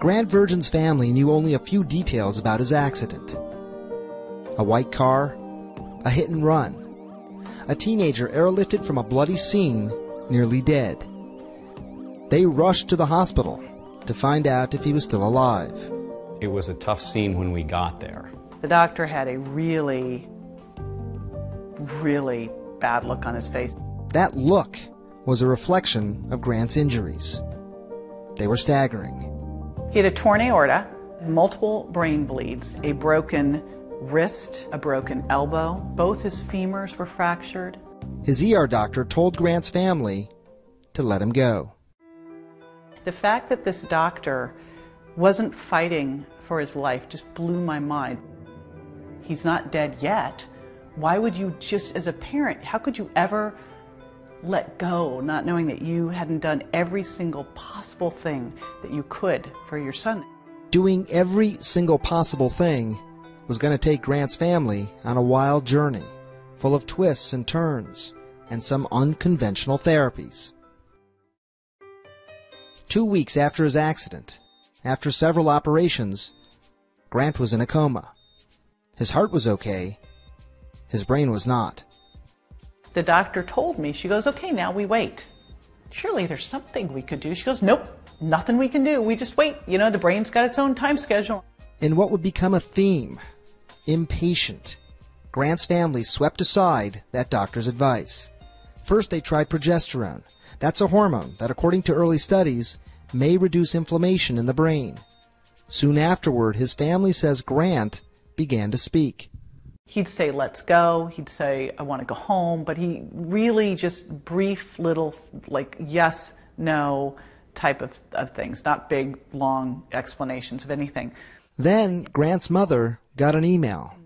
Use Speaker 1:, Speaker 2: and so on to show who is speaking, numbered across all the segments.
Speaker 1: Grant Virgin's family knew only a few details about his accident. A white car, a hit and run, a teenager airlifted from a bloody scene, nearly dead. They rushed to the hospital to find out if he was still alive.
Speaker 2: It was a tough scene when we got there.
Speaker 3: The doctor had a really bad look on his face.
Speaker 1: That look was a reflection of Grant's injuries. They were staggering.
Speaker 3: He had a torn aorta, multiple brain bleeds, a broken wrist, a broken elbow. Both his femurs were fractured.
Speaker 1: His ER doctor told Grant's family to let him go.
Speaker 3: The fact that this doctor wasn't fighting for his life just blew my mind. He's not dead yet. Why would you just, as a parent, how could you ever let go, not knowing that you hadn't done every single possible thing that you could for your son?
Speaker 1: Doing every single possible thing was going to take Grant's family on a wild journey, full of twists and turns, and some unconventional therapies. 2 weeks after his accident, after several operations, Grant was in a coma. His heart was okay. His brain was not.
Speaker 3: The doctor told me, she goes, okay, now we wait. Surely there's something we could do. She goes, nope, nothing we can do. We just wait. You know, the brain's got its own time schedule.
Speaker 1: In what would become a theme, impatient, Grant's family swept aside that doctor's advice. First, they tried progesterone. That's a hormone that, according to early studies, may reduce inflammation in the brain. Soon afterward, his family says Grant began to speak.
Speaker 3: He'd say, let's go. He'd say, I want to go home. But he really just brief little, like, yes, no type of things, not big, long explanations of anything.
Speaker 1: Then Grant's mother got an email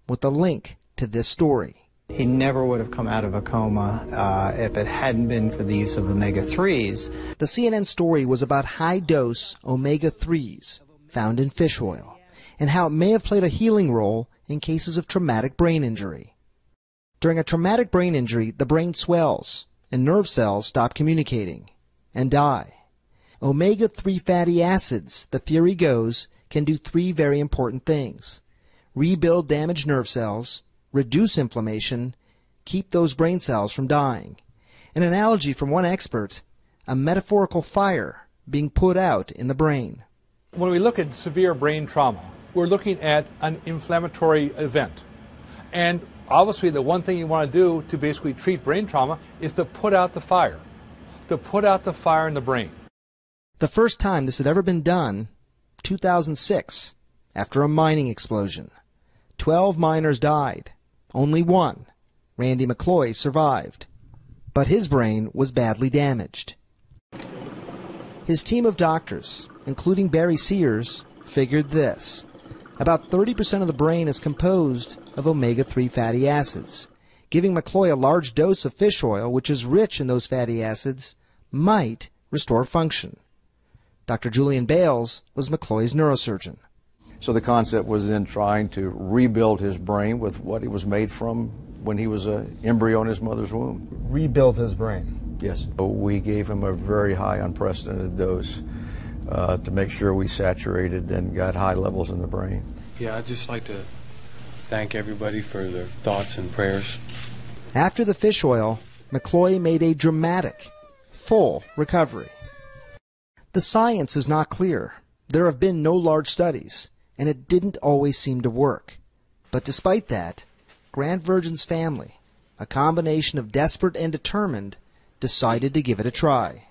Speaker 1: with a link to this story.
Speaker 4: He never would have come out of a coma if it hadn't been for the use of omega-3s.
Speaker 1: The CNN story was about high-dose omega-3s found in fish oil, and how it may have played a healing role in cases of traumatic brain injury. During a traumatic brain injury, the brain swells, and nerve cells stop communicating and die. Omega-3 fatty acids, the theory goes, can do three very important things: rebuild damaged nerve cells, reduce inflammation, keep those brain cells from dying. An analogy from one expert, a metaphorical fire being put out in the brain.
Speaker 5: When we look at severe brain trauma, we're looking at an inflammatory event. And obviously the one thing you want to do to basically treat brain trauma is to put out the fire, in the brain.
Speaker 1: The first time this had ever been done, 2006, after a mining explosion. 12 miners died. Only one, Randy McCloy, survived. But his brain was badly damaged. His team of doctors, including Barry Sears, figured this. About 30% of the brain is composed of omega-3 fatty acids. Giving McCloy a large dose of fish oil, which is rich in those fatty acids, might restore function. Dr. Julian Bales was McCloy's neurosurgeon.
Speaker 6: So the concept was then trying to rebuild his brain with what he was made from when he was an embryo in his mother's womb.
Speaker 1: Rebuild his brain?
Speaker 6: Yes. So we gave him a very high, unprecedented dose to make sure we saturated and got high levels in the brain.
Speaker 7: Yeah, I'd just like to thank everybody for their thoughts and prayers.
Speaker 1: After the fish oil, McCloy made a dramatic, full recovery. The science is not clear. There have been no large studies, and it didn't always seem to work. But despite that, Grant Virgin's family, a combination of desperate and determined, decided to give it a try.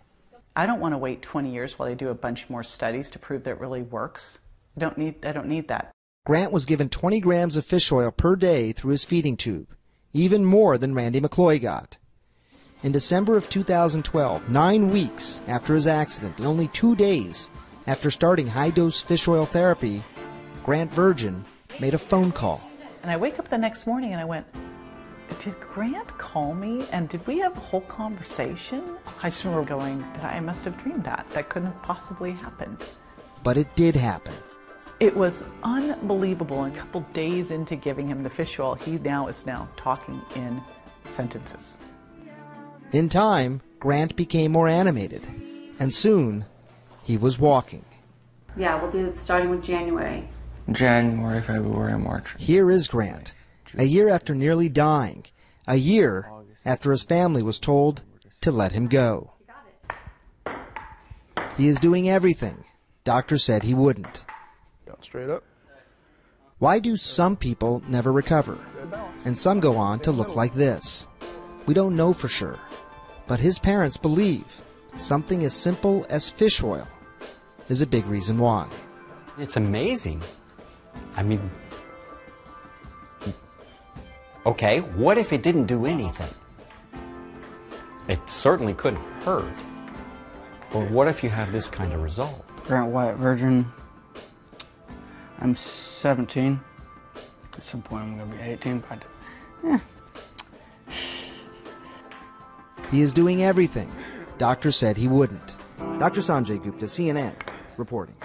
Speaker 3: I don't want to wait 20 years while they do a bunch more studies to prove that it really works. I don't need that.
Speaker 1: Grant was given 20 grams of fish oil per day through his feeding tube, even more than Randy McCloy got. In December of 2012, 9 weeks after his accident and only 2 days after starting high-dose fish oil therapy, Grant Virgin made a phone call.
Speaker 3: And I wake up the next morning and I went, did Grant call me and did we have a whole conversation? I just remember going, I must have dreamed that. That couldn't have possibly happened.
Speaker 1: But it did happen.
Speaker 3: It was unbelievable. And a couple days into giving him the fish oil, he is now talking in sentences.
Speaker 1: In time, Grant became more animated, and soon he was walking.
Speaker 8: Yeah, we'll do it starting with January.
Speaker 9: January, February, March.
Speaker 1: Here is Grant, a year after nearly dying, a year after his family was told to let him go. He is doing everything doctors said he wouldn't.
Speaker 6: Straight up.
Speaker 1: Why do some people never recover, and some go on to look like this? We don't know for sure, but his parents believe something as simple as fish oil is a big reason why.
Speaker 2: It's amazing. I mean, okay, what if it didn't do anything? It certainly couldn't hurt. But what if you have this kind of result?
Speaker 9: Grant White, virgin. I'm 17. At some point I'm going to be 18, but
Speaker 1: He is doing everything doctors said he wouldn't. Dr. Sanjay Gupta, CNN, reporting.